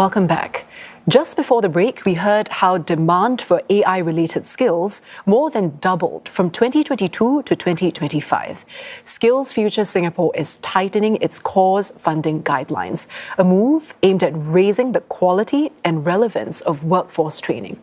Welcome back. Just before the break, we heard how demand for AI-related skills more than doubled from 2022 to 2025. SkillsFuture Singapore is tightening its course funding guidelines, a move aimed at raising the quality and relevance of workforce training.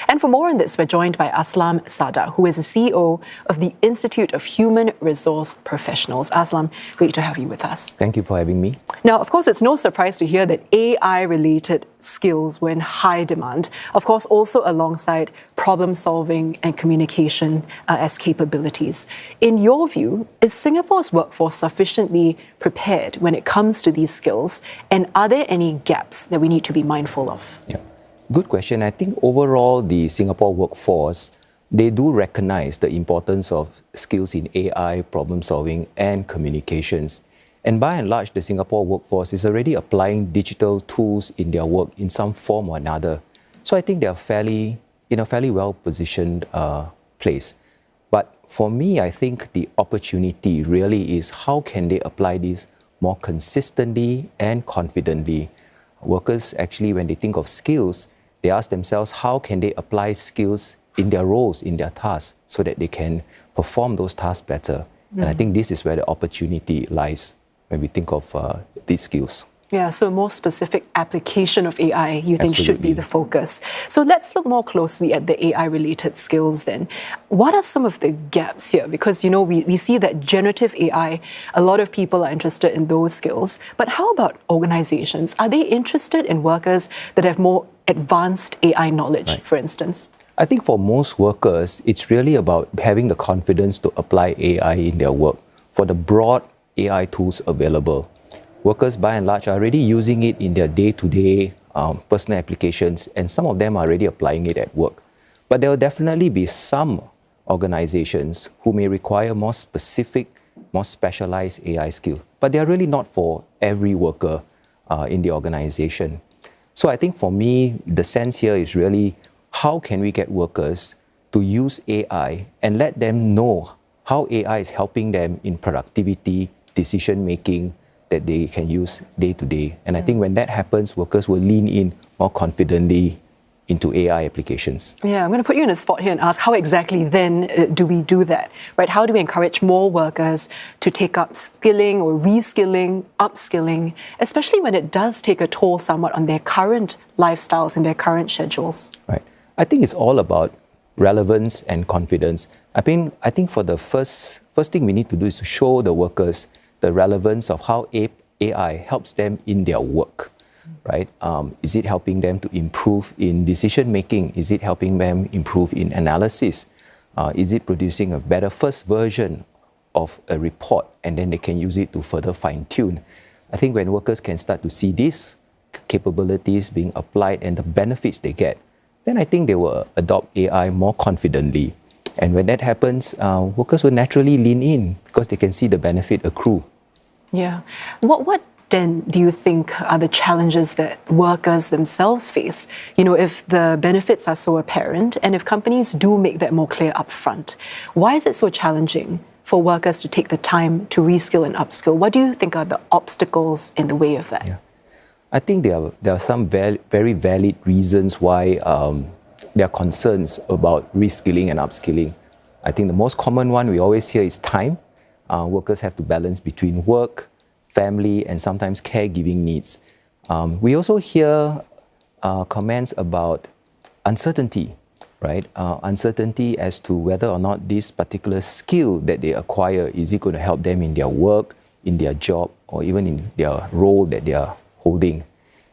And for more on this, we're joined by Aslam Sardar, who is the CEO of the Institute of Human Resource Professionals. Aslam, great to have you with us. Thank you for having me. Now, of course, it's no surprise to hear that AI-related skills were in high demand, of course, also alongside problem-solving and communication as capabilities. In your view, is Singapore's workforce sufficiently prepared when it comes to these skills, and are there any gaps that we need to be mindful of? Yeah, good question. I think overall, the Singapore workforce, they do recognize the importance of skills in AI, problem-solving, and communications. And by and large, the Singapore workforce is already applying digital tools in their work in some form or another. So I think they are in a fairly well-positioned place. But for me, I think the opportunity really is how can they apply this more consistently and confidently. Workers actually, when they think of skills, they ask themselves how can they apply skills in their roles, in their tasks, so that they can perform those tasks better. And I think this is where the opportunity lies when we think of these skills. Yeah, so more specific application of AI, you think, should be the focus. So let's look more closely at the AI-related skills then. What are some of the gaps here? Because, you know, we see that generative AI, a lot of people are interested in those skills. But how about organizations? Are they interested in workers that have more advanced AI knowledge, for instance? I think for most workers, it's really about having the confidence to apply AI in their work for the broad AI tools available. Workers, by and large, are already using it in their day-to-day personal applications, and some of them are already applying it at work. But there will definitely be some organizations who may require more specific, more specialized AI skills. But they are really not for every worker in the organization. So I think for me, the sense here is really how can we get workers to use AI and let them know how AI is helping them in productivity, decision-making that they can use day to day. And I think when that happens, workers will lean in more confidently into AI applications. Yeah, I'm going to put you in a spot here and ask how exactly then do we do that, right? How do we encourage more workers to take up skilling or reskilling, upskilling, especially when it does take a toll somewhat on their current lifestyles and their current schedules? Right. I think it's all about relevance and confidence. I think for the first thing we need to do is to show the workers the relevance of how AI helps them in their work, right? Is it helping them to improve in decision making? Is it helping them improve in analysis? Is it producing a better first version of a report, and then they can use it to further fine-tune? I think when workers can start to see these capabilities being applied and the benefits they get, then I think they will adopt AI more confidently. And when that happens, workers will naturally lean in because they can see the benefit accrue. Yeah. What then do you think are the challenges that workers themselves face? You know, if the benefits are so apparent and if companies do make that more clear upfront, why is it so challenging for workers to take the time to reskill and upskill? What do you think are the obstacles in the way of that? Yeah. I think there are some very valid reasons why there are concerns about reskilling and upskilling. I think the most common one we always hear is time. Workers have to balance between work, family, and sometimes caregiving needs. We also hear comments about uncertainty, right? Uncertainty as to whether or not this particular skill that they acquire, is it going to help them in their work, in their job, or even in their role that they are holding.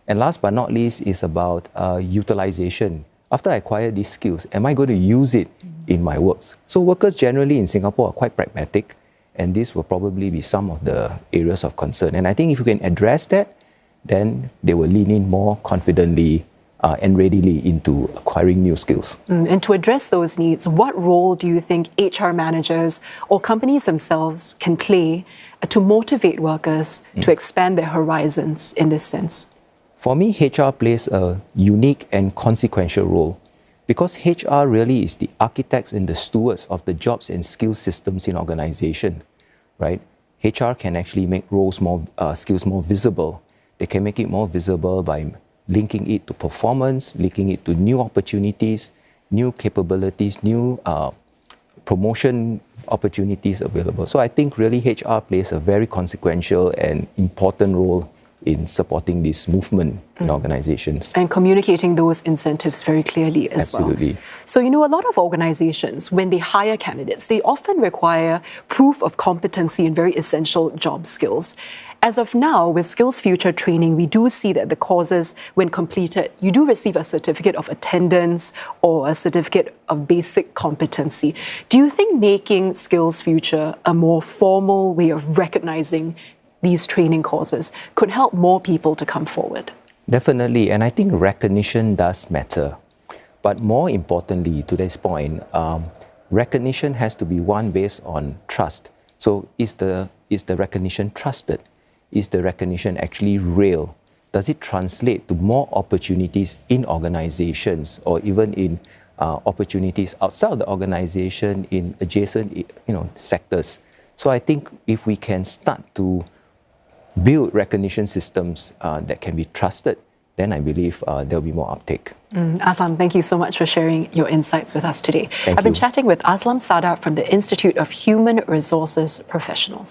And last but not least is about utilization. After I acquire these skills, am I going to use it in my works? So workers generally in Singapore are quite pragmatic, and this will probably be some of the areas of concern. And I think if you can address that, then they will lean in more confidently and readily into acquiring new skills. And to address those needs, what role do you think HR managers or companies themselves can play to motivate workers to expand their horizons in this sense? For me, HR plays a unique and consequential role because HR really is the architects and the stewards of the jobs and skill systems in organization, right? HR can actually make skills more visible. They can make it more visible by linking it to performance, linking it to new opportunities, new capabilities, new promotion opportunities available. So I think really HR plays a very consequential and important role in supporting this movement in organizations. And communicating those incentives very clearly as well. Absolutely. So, a lot of organizations, when they hire candidates, they often require proof of competency in very essential job skills. As of now, with SkillsFuture training, we do see that the courses, when completed, you do receive a certificate of attendance or a certificate of basic competency. Do you think making SkillsFuture a more formal way of recognizing these training courses could help more people to come forward? Definitely, and I think recognition does matter. But more importantly, to this point, recognition has to be one based on trust. So is the recognition trusted? Is the recognition actually real? Does it translate to more opportunities in organizations or even in opportunities outside the organization in adjacent sectors? So I think if we can start to build recognition systems that can be trusted, then I believe there will be more uptake. Aslam, thank you so much for sharing your insights with us today. Thank I've been you. chatting with Aslam Sardar from the Institute of Human Resources Professionals.